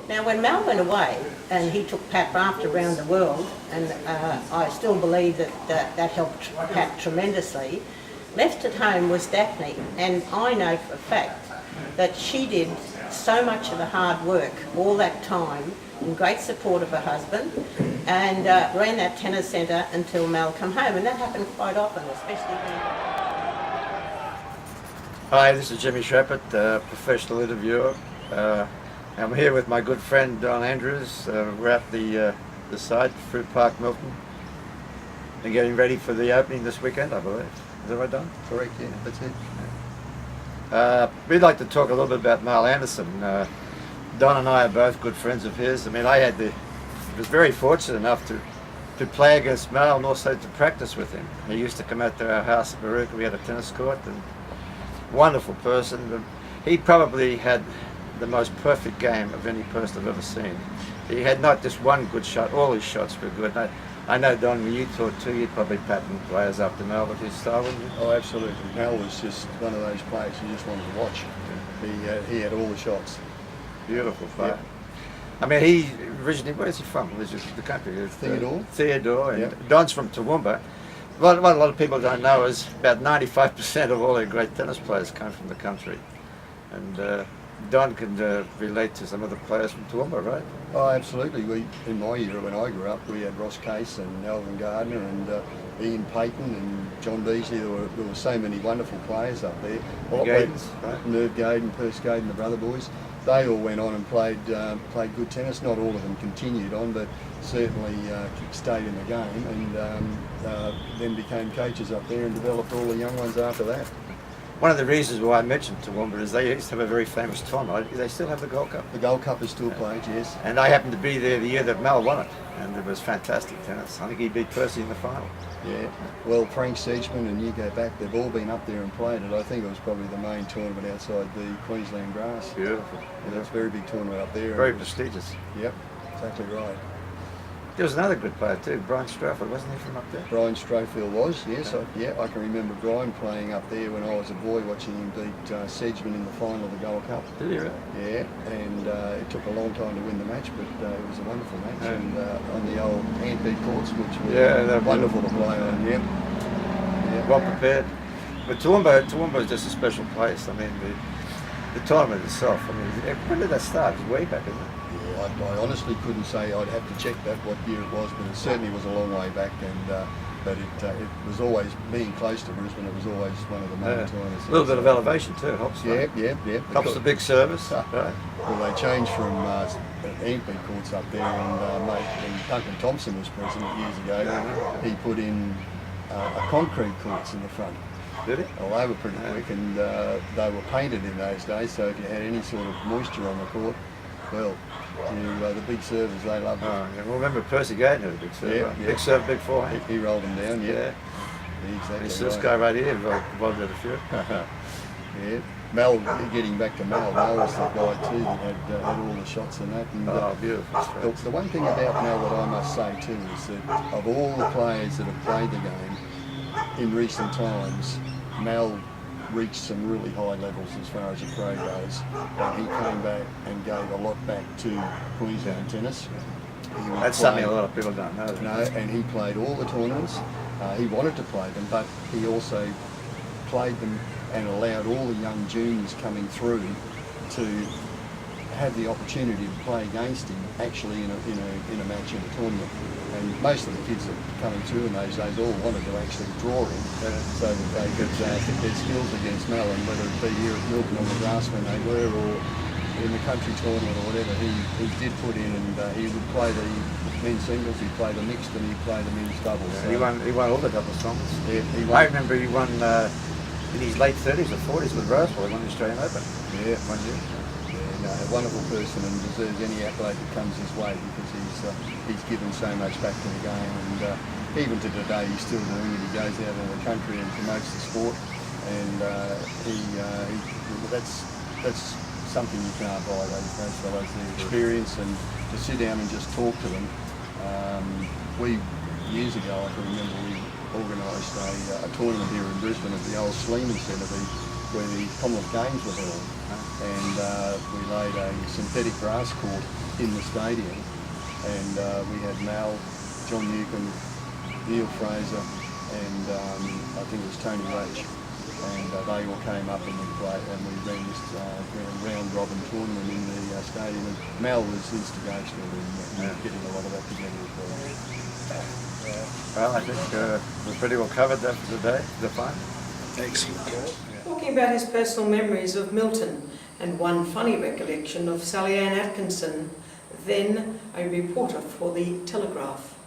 Now, when Mal went away and he took Pat Raft around the world, and I still believe that helped Pat tremendously, left at home was Daphne, and I know for a fact that she did so much of the hard work all that time in great support of her husband, and ran that tennis centre until Mal come home, and that happened quite often, especially when... Hi, this is Jimmy Shepherd, professional interviewer. I'm here with my good friend Don Andrews. We're at the site, Frew Park, Milton, and getting ready for the opening this weekend, I believe. Is that right, Don? Correct, yeah, that's it. We'd like to talk a little bit about Mal Anderson. Don and I are both good friends of his. I mean, I was very fortunate enough to play against Mal and also to practice with him. He used to come out to our house at Maruka. We had a tennis court, and wonderful person. He probably had the most perfect game of any person I've ever seen. He had not just one good shot, all his shots were good. I know, Don, when you taught too, you'd probably pattern players after Mal with his style, wouldn't you? Oh, absolutely. Mal was just one of those players you just wanted to watch. He had all the shots. Beautiful player. Yep. I mean, he originally, where's he from? Where's the country? Theodore. Theodore, and yep. Don's from Toowoomba. What a lot of people don't know is about 95% of all their great tennis players come from the country. And Don can relate to some of the players from Toowoomba, right? Oh, absolutely. In my era when I grew up, we had Ross Case and Alvin Gardner and Ian Payton and John Beasley. There were so many wonderful players up there. Gaydens, right? Nerve Gaydon, Perce Gaydon, the brother boys. They all went on and played good tennis. Not all of them continued on, but certainly stayed in the game, and then became coaches up there and developed all the young ones after that. One of the reasons why I mentioned Toowoomba is they used to have a very famous tournament. They still have the Gold Cup. The Gold Cup is still played, yes. And I happened to be there the year that Mal won it, and it was fantastic tennis. I think he beat Percy in the final. Yeah, well, Frank Sedgman, and you go back, they've all been up there and played it. I think it was probably the main tournament outside the Queensland grass. Beautiful. Yeah, it's a very big tournament up there. Very prestigious. Yep, exactly right. There was another good player too, Brian Strafford, wasn't he from up there? Brian Strafield was, yes. I can remember Brian playing up there when I was a boy, watching him beat Sedgman in the final of the Gold Cup. Did he really? Yeah, and it took a long time to win the match, but it was a wonderful match. Yeah. And on the old hand-beat courts, which were wonderful to play on, yeah. Well prepared. But Toowoomba is just a special place. I mean, the tournament itself, I mean, when did that start? It was way back, isn't it? I honestly couldn't say. I'd have to check that what year it was, but it certainly was a long way back. And but it was always, being close to Brisbane, it was always one of the main tournaments. A little bit of elevation too helps. Yeah. Helps the big service. Right. Well, they changed from hand-beat courts up there, and when Duncan Thompson was president years ago, he put in a concrete courts in the front. Did he? Well, they were pretty quick, and they were painted in those days, so if you had any sort of moisture on the court, well, the big servers, they loved it. Oh, yeah. Well, remember Percy Gaydon had a big serve. Yeah. Big serve, big forehand. He rolled them down, yeah. Exactly. This guy right here rolled it a few. Yeah. Mal, getting back to Mal was the guy too that had all the shots and that. And, beautiful. The one thing about Mal that I must say too is that of all the players that have played the game in recent times, Mal reached some really high levels as far as a pro goes, and he came back and gave a lot back to Queensland tennis. That's something a lot of people don't know. No, and he played all the tournaments. He wanted to play them, but he also played them and allowed all the young juniors coming through to have the opportunity to play against him actually in a match in a tournament. And most of the kids that were coming through in those days all wanted to actually draw him so that they could put their skills against Mal, and whether it be here at Milton on the grass when they were, or in the country tournament or whatever, he did put in, and he would play the men's singles, he'd play the mixed, and he'd play the men's doubles. Yeah, so he won all the doubles tournaments. Yeah, I remember he won in his late 30s or 40s with Rosewall. He won the Australian Open. Yeah, 1 year. No, a wonderful person, and deserves any accolade that comes his way, because he's given so much back to the game, and even to today he's still doing it. He goes out in the country and promotes the sport, and that's something you can't buy. Those fellows, their experience, and to sit down and just talk to them. Years ago, I can remember we organised a tournament here in Brisbane at the old Sleeman Centre where the Commonwealth Games were held. and we laid a synthetic grass court in the stadium, and we had Mal, John Newcomb, Neil Fraser, and I think it was Tony Roach, and they all came up and we played, and we ran this round robin tournament in the stadium, and Mal was instigational in getting a lot of that together as well. Well, I think we've pretty well covered that for today. Stefan? Excellent. Talking about his personal memories of Milton and one funny recollection of Sally Ann Atkinson, then a reporter for the Telegraph.